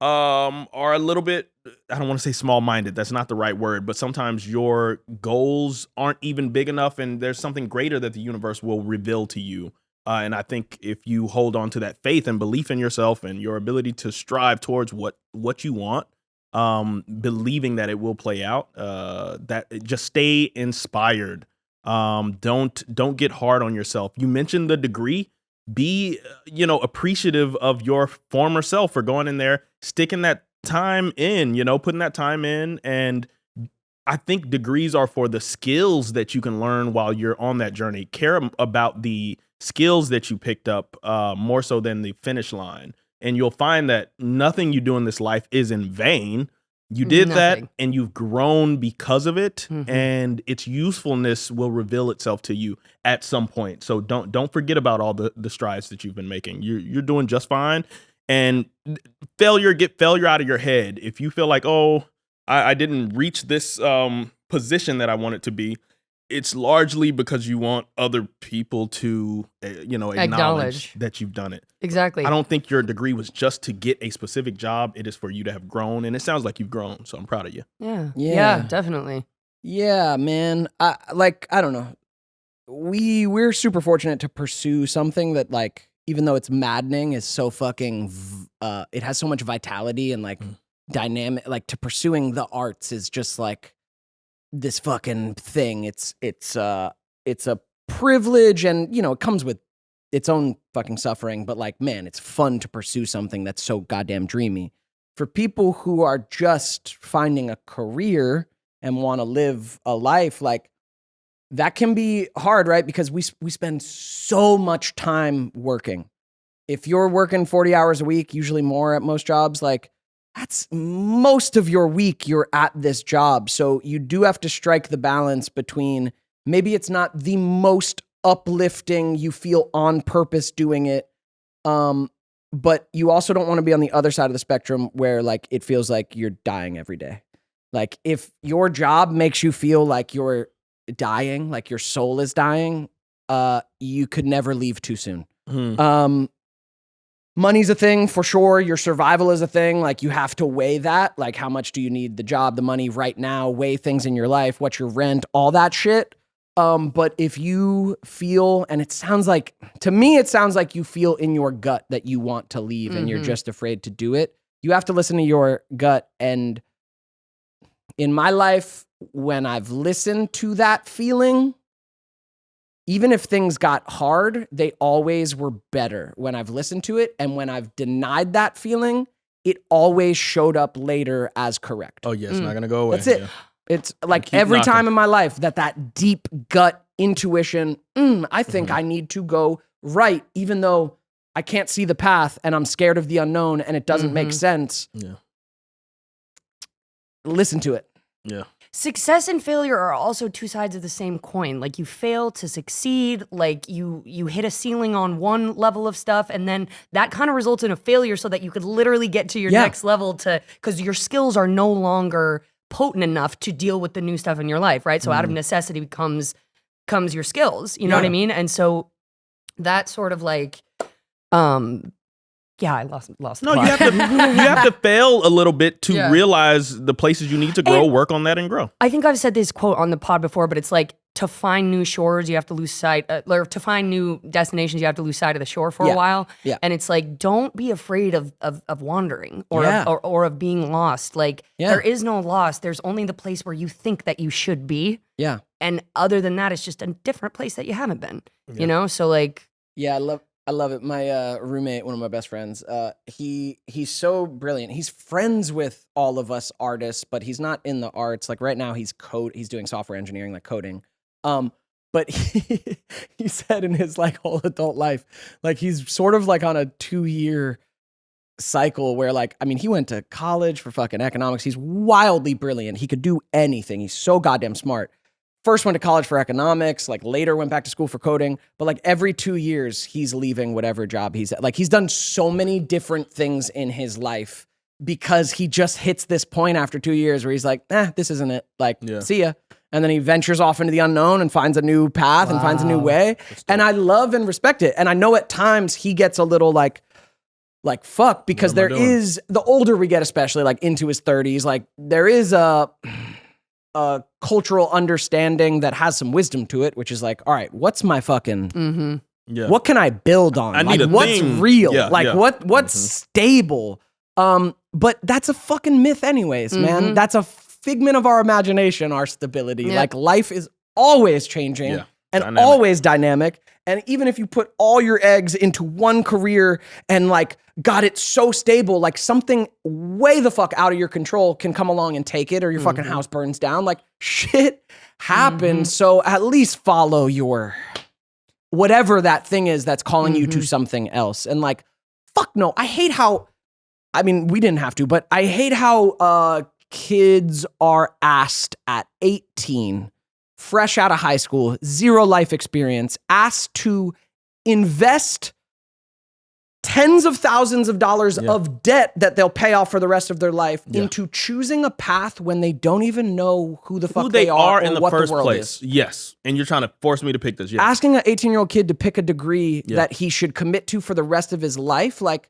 are a little bit, I don't want to say small-minded, that's not the right word, but sometimes your goals aren't even big enough, and there's something greater that the universe will reveal to you. And I think if you hold on to that faith and belief in yourself and your ability to strive towards what you want, believing that it will play out, that just stay inspired. Don't get hard on yourself. You mentioned the degree. Be, you know, appreciative of your former self for going in there, sticking that time in, you know, putting that time in. And I think degrees are for the skills that you can learn while you're on that journey. Care about the skills that you picked up more so than the finish line. And you'll find that nothing you do in this life is in vain. You did that and you've grown because of it, and its usefulness will reveal itself to you at some point. So don't forget about all the strides that you've been making. You're doing just fine. And get failure out of your head. If you feel like, oh, I didn't reach this position that I want it to be, it's largely because you want other people to, you know, acknowledge that you've done it. Exactly. I don't think your degree was just to get a specific job. It is for you to have grown, and it sounds like you've grown. So I'm proud of you. Yeah, definitely. Yeah, man. I don't know. We're super fortunate to pursue something that, like, even though it's maddening, is so fucking. It has so much vitality and like dynamic. Like, to pursuing the arts is just like this fucking thing. It's a privilege, and you know, it comes with its own fucking suffering, but like, man, it's fun to pursue something that's so goddamn dreamy. For people who are just finding a career and want to live a life, like, that can be hard, right? Because we spend so much time working. If you're working 40 hours a week, usually more at most jobs, like, that's most of your week you're at this job. So you do have to strike the balance between, maybe it's not the most uplifting, you feel on purpose doing it, but you also don't want to be on the other side of the spectrum where like it feels like you're dying every day. Like, if your job makes you feel like you're dying, like your soul is dying, you could never leave too soon. Money's a thing for sure. Your survival is a thing. Like, you have to weigh that. Like, how much do you need the job, the money right now, weigh things in your life, what's your rent, all that shit. But if you feel, and it sounds like, to me, it sounds like you feel in your gut that you want to leave and you're just afraid to do it. You have to listen to your gut. And in my life, when I've listened to that feeling, even if things got hard, they always were better when I've listened to it. And when I've denied that feeling, it always showed up later as correct. Oh, yeah, it's not going to go away. That's it. Yeah. It's like Keep every knocking. time in my life that deep gut intuition, I think I need to go right, even though I can't see the path and I'm scared of the unknown and it doesn't make sense. Yeah. Listen to it. Yeah. Success and failure are also two sides of the same coin. Like you fail to succeed, like you hit a ceiling on one level of stuff, and then that kind of results in a failure so that you could literally get to your next level because your skills are no longer potent enough to deal with the new stuff in your life, right? So out of necessity comes your skills, you know what I mean? And so that's sort of like, I lost the No, plot. you have to fail a little bit to Yeah. realize the places you need to grow, And- work on that and grow. I think I've said this quote on the pod before, but it's like to find new shores, you have to lose sight, or to find new destinations, you have to lose sight of the shore for a while. Yeah. And it's like, don't be afraid of wandering or, Yeah. or of being lost. Like Yeah. there is no loss. There's only the place where you think that you should be. Yeah. And other than that, it's just a different place that you haven't been, you know? So like, Yeah, I love it. My roommate, one of my best friends, he's so brilliant. He's friends with all of us artists, but he's not in the arts. Like right now he's doing software engineering, like coding. But he said in his like whole adult life, like he's sort of like on a 2-year cycle where like, I mean, he went to college for fucking economics. He's wildly brilliant. He could do anything. He's so goddamn smart. First went to college for economics, like later went back to school for coding, but like every 2 years he's leaving whatever job he's at. Like he's done so many different things in his life because he just hits this point after 2 years where he's like, this isn't it. Like, see ya. And then he ventures off into the unknown and finds a new path and finds a new way. And I love and respect it. And I know at times he gets a little like fuck, because there is, the older we get, especially like into his 30s, like there is a cultural understanding that has some wisdom to it, which is like, all right, what's my fucking, what can I build on? I need like, a what's thing. real? Yeah, like yeah. what's stable? But that's a fucking myth anyways, man. That's a figment of our imagination, our stability. Yeah. Like life is always changing and Dynamic. always dynamic. And even if you put all your eggs into one career and like got it so stable, like something way the fuck out of your control can come along and take it, or your fucking house burns down. Like shit happens. So at least follow your whatever that thing is that's calling you to something else. And like, fuck no, I hate how, I mean, we didn't have to, but I hate how kids are asked at 18, fresh out of high school, zero life experience, asked to invest tens of thousands of dollars of debt that they'll pay off for the rest of their life into choosing a path when they don't even know who the fuck they are or in the what first the world place. is. Yes. And you're trying to force me to pick this. Yeah. Asking an 18-year-old kid to pick a degree that he should commit to for the rest of his life, like,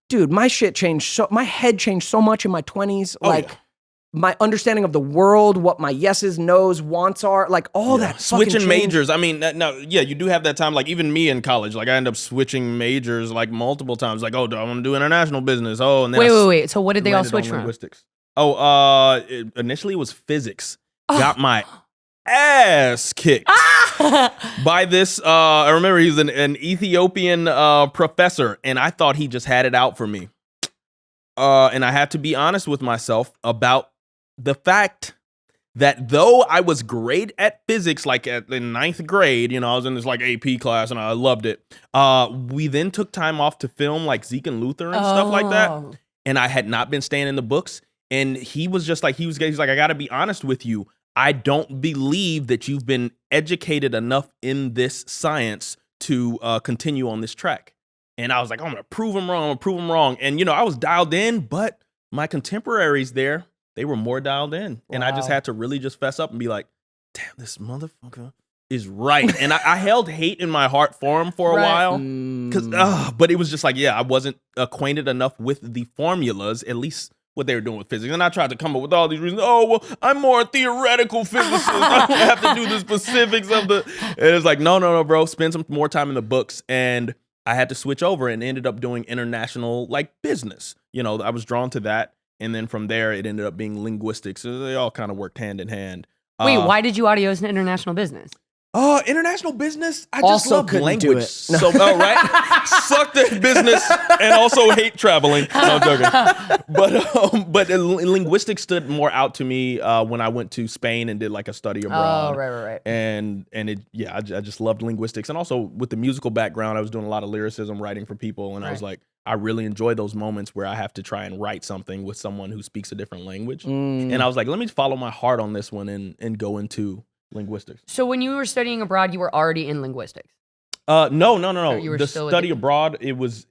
dude, my head changed so much in my 20s. My understanding of the world, what my yeses, nos, wants are, like all that fucking switching changed. majors. I mean, you do have that time. Like even me in college, like I end up switching majors like multiple times. Like, oh, I want to do international business. Oh, and then wait. So what did they all landed switch on from? linguistics. Initially it was physics. Got my ass kicked by this. I remember he was an Ethiopian professor, and I thought he just had it out for me. And I had to be honest with myself about the fact that though I was great at physics, like in ninth grade, I was in this like AP class and I loved it. We then took time off to film like Zeke and Luther and stuff like that. And I had not been staying in the books. And he was just like, he's like, I got to be honest with you. I don't believe that you've been educated enough in this science to continue on this track. And I was like, I'm going to prove him wrong. And, I was dialed in, but my contemporaries there, they were more dialed in. And I just had to really just fess up and be like, damn, this motherfucker is right. And I held hate in my heart for him for a while. But it was just like, I wasn't acquainted enough with the formulas, at least what they were doing with physics. And I tried to come up with all these reasons. Oh, well, I'm more a theoretical physicist. I don't have to do the specifics of the... And it's like, no, bro. Spend some more time in the books. And I had to switch over and ended up doing international like business. I was drawn to that. And then from there, it ended up being linguistics. So they all kind of worked hand in hand. Wait, why did you adios in international business? International business. I Also just love couldn't do language. it. So, right? Sucked at business and also hate traveling. No, I'm joking. But linguistics stood more out to me when I went to Spain and did like a study abroad. Oh, right. And I just loved linguistics. And also with the musical background, I was doing a lot of lyricism, writing for people. And I was like, I really enjoy those moments where I have to try and write something with someone who speaks a different language. And I was like, let me follow my heart on this one and go into linguistics. So when you were studying abroad, you were already in linguistics. No. you were The still study with abroad, it was.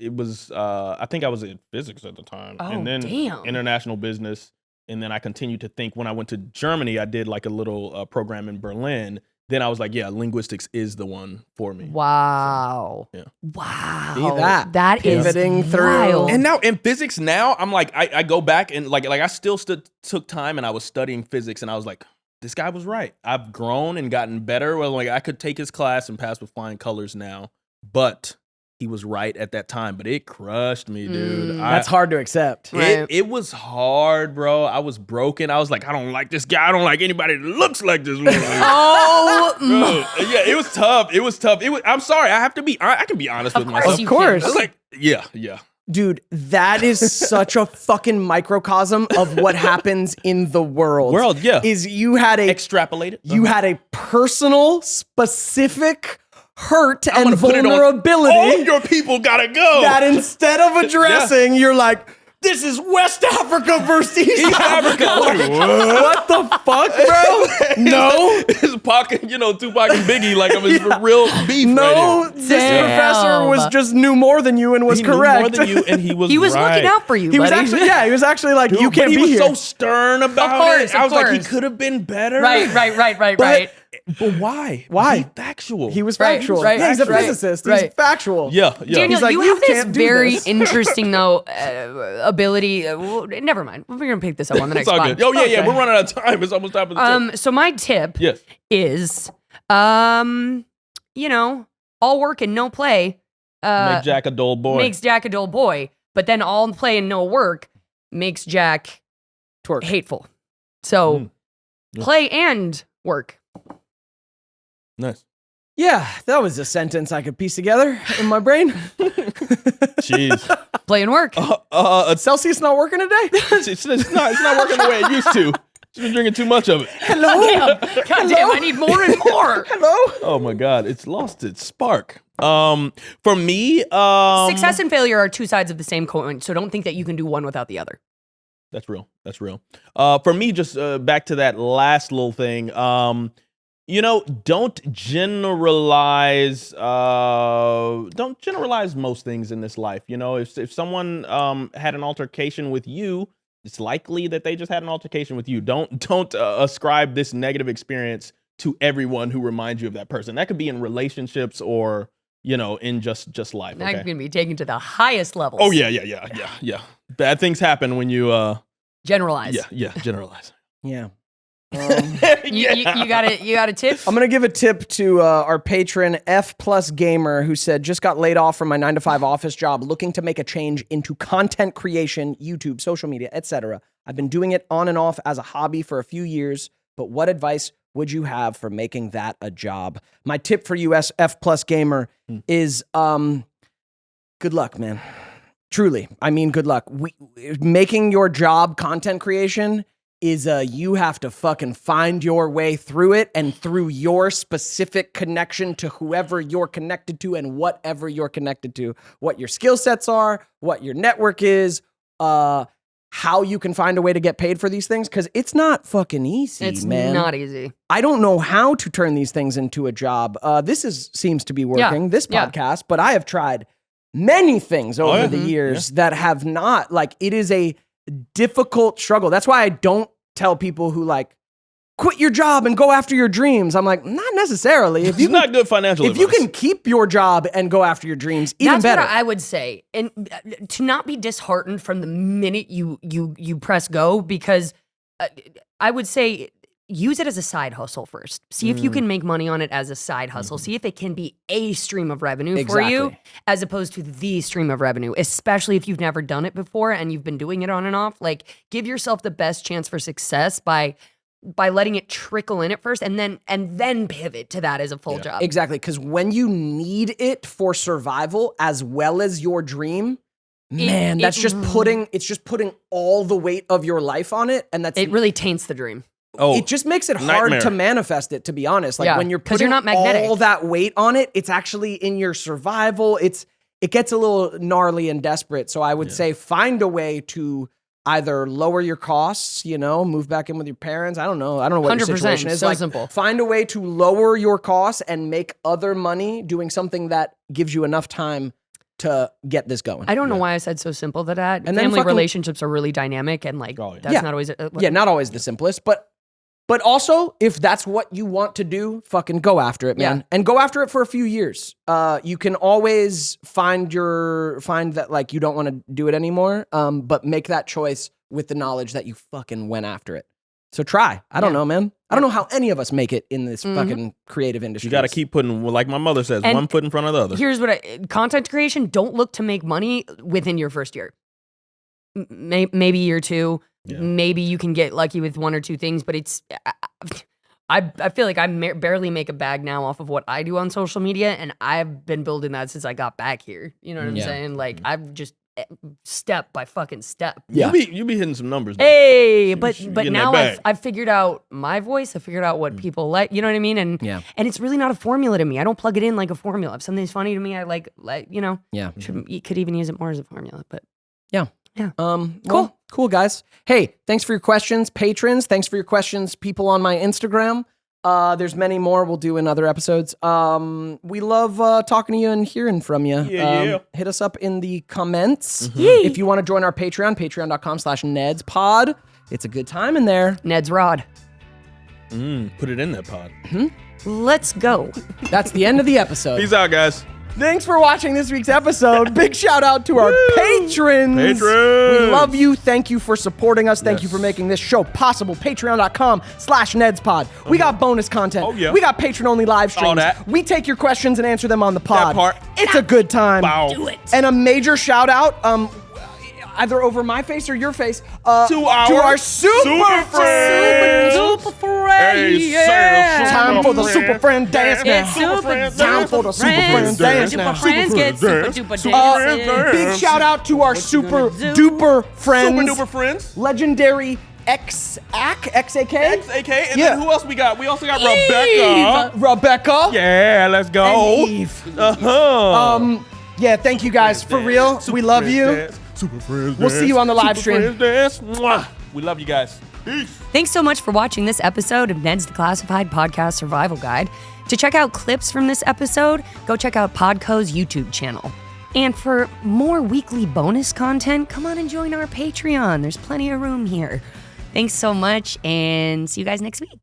I think I was in physics at the time, Oh, and then damn. international business, and then I continued to think. When I went to Germany, I did like a little program in Berlin. Then I was like, yeah, linguistics is the one for me. Wow. So, yeah. Wow. See that? That is Pivoting through. wild. And now in physics, now I'm like, I go back and like I still took time and I was studying physics, and I was like, this guy was right. I've grown and gotten better. Well, like I could take his class and pass with flying colors now, but he was right at that time. But it crushed me, dude. That's hard to accept. Right. It was hard, bro. I was broken. I was like, I don't like this guy. I don't like anybody that looks like this. Oh, Bro, yeah, it was tough. I'm sorry. I can be honest with myself. you Of course. I was like, yeah. Dude, that is such a fucking microcosm of what happens in the world. Yeah. Is you had Extrapolate it. you had a personal, specific hurt I'm and gonna put it on, vulnerability all your people gotta go. that instead of addressing, you're like, this is West Africa versus East Africa. Like, What the fuck, bro? No. It's Tupac and Biggie, like I'm his real beef. No, right this Damn. professor was just knew more than you and was here. He knew correct. more than you, and he was he was right. looking out for you, He was buddy. actually like, you But can't he be was here. so stern about course, it. I of was like, he course. could have been better. Right. But why? Why? Be factual. He was Right, factual. right, Yeah, he's a right, physicist. He's right. factual. Yeah. Daniel, He's like, you "You have this can't do very this." interesting though ability. Never mind. We're gonna pick this up on the next It's all pod. good. Oh yeah. Okay. We're running out of time. It's almost time for the tip. So my tip Yes. is, all work and no play Make Jack a dull boy. makes Jack a dull boy, but then all play and no work makes Jack Twerk. hateful. So Yeah. play and work. Nice. Yeah, that was a sentence I could piece together in my brain. Jeez. Play and work. Celsius not working today? It's not working the way it used to. She's been drinking too much of it. God damn, I need more and more. Hello? Oh my God, it's lost its spark. For me, Success and failure are two sides of the same coin, so don't think that you can do one without the other. That's real. For me, just back to that last little thing. Don't generalize. Don't generalize most things in this life. If someone had an altercation with you, it's likely that they just had an altercation with you. Don't ascribe this negative experience to everyone who reminds you of that person. That could be in relationships or in just life. That Okay? can be taken to the highest levels. Oh yeah. Bad things happen when you Generalize. generalize. Yeah. You got a tip? I'm going to give a tip to our patron, F Plus Gamer, who said, just got laid off from my 9-to-5 office job, looking to make a change into content creation, YouTube, social media, etc. I've been doing it on and off as a hobby for a few years, but what advice would you have for making that a job? My tip for you, F Plus Gamer, is good luck, man. Truly, I mean, good luck. Making your job content creation is you have to fucking find your way through it and through your specific connection to whoever you're connected to and whatever you're connected to, what your skill sets are, what your network is, how you can find a way to get paid for these things, because it's not fucking easy, It's man. not easy. I don't know how to turn these things into a job. This seems to be working, this podcast, but I have tried many things over the years that have not, it is a difficult struggle. That's why I don't tell people who quit your job and go after your dreams. I'm like, not necessarily. If you It's not good financial if you advice. can keep your job and go after your dreams, even That's better. what I would say. And to not be disheartened from the minute you press go, because I would say use it as a side hustle first. See if you can make money on it as a side hustle. See if it can be a stream of revenue for you Exactly. as opposed to the stream of revenue, especially if you've never done it before and you've been doing it on and off. Give yourself the best chance for success by by letting it trickle in at first and then pivot to that as a full job. Exactly, because when you need it for survival as well as your dream, man, that's just putting all the weight of your life on it, and it really taints the dream. Oh, it just makes it hard to manifest it, to be honest. Like when you're 'cause putting you're not magnetic. all that weight on it, it's actually in your survival. It gets a little gnarly and desperate. So I would say find a way to either lower your costs, move back in with your parents. I don't know what your 100%, situation is. so simple. Find a way to lower your costs and make other money doing something that gives you enough time to get this going. I don't know why I said so simple to that. And then family fucking- relationships are really dynamic and that's not always not always the simplest, but also, if that's what you want to do, fucking go after it, man. Yeah. And go after it for a few years. You can always find that like you don't want to do it anymore, but make that choice with the knowledge that you fucking went after it. So try. I don't know, man. I don't know how any of us make it in this fucking creative industry. You got to keep putting, like my mother says, And one foot in front of the other. Here's what content creation, don't look to make money within your first year. Maybe year 2. Yeah. Maybe you can get lucky with 1 or 2 things, but I feel like I barely make a bag now off of what I do on social media, and I've been building that since I got back here. You know what I'm saying? Like I've just step by fucking step. Yeah, you be hitting some numbers. Man. Hey, but now that bag. I've figured out my voice. I figured out what people like. You know what I mean? And it's really not a formula to me. I don't plug it in like a formula. If something's funny to me, I like could even use it more as a formula. But yeah. Cool, guys. Hey, thanks for your questions, patrons. Thanks for your questions, people on my Instagram. There's many more we'll do in other episodes. We love talking to you and hearing from you. Hit us up in the comments. If you want to join our Patreon, patreon.com/NedsPod. It's a good time in there. Ned's Rod. Put it in that pod. Let's go. That's the end of the episode. Peace out, guys. Thanks for watching this week's episode. Big shout out to our patrons. We love you. Thank you for supporting us. Thank you for making this show possible. Patreon.com/NedsPod. We got bonus content. Oh, yeah. We got patron-only live streams. All that. We take your questions and answer them on the pod. That part. It's a good time. Wow. Do it. And a major shout out, either over my face or your face, to our super friends. Super friend. Hey, Time for the super friend dance now. Time for the super friend dance now. Super friends get super duper dances. Big shout out to our super duper friends. Super duper friends. Legendary XAK. XAK. And then who else we got? We also got Rebecca. Yeah, let's go. And Eve. Yeah, thank you guys. For real. We love you. Super friends. We'll see you on the live stream. We love you guys. Peace. Thanks so much for watching this episode of Ned's Declassified Podcast Survival Guide. To check out clips from this episode, go check out Podco's YouTube channel. And for more weekly bonus content, come on and join our Patreon. There's plenty of room here. Thanks so much, and see you guys next week.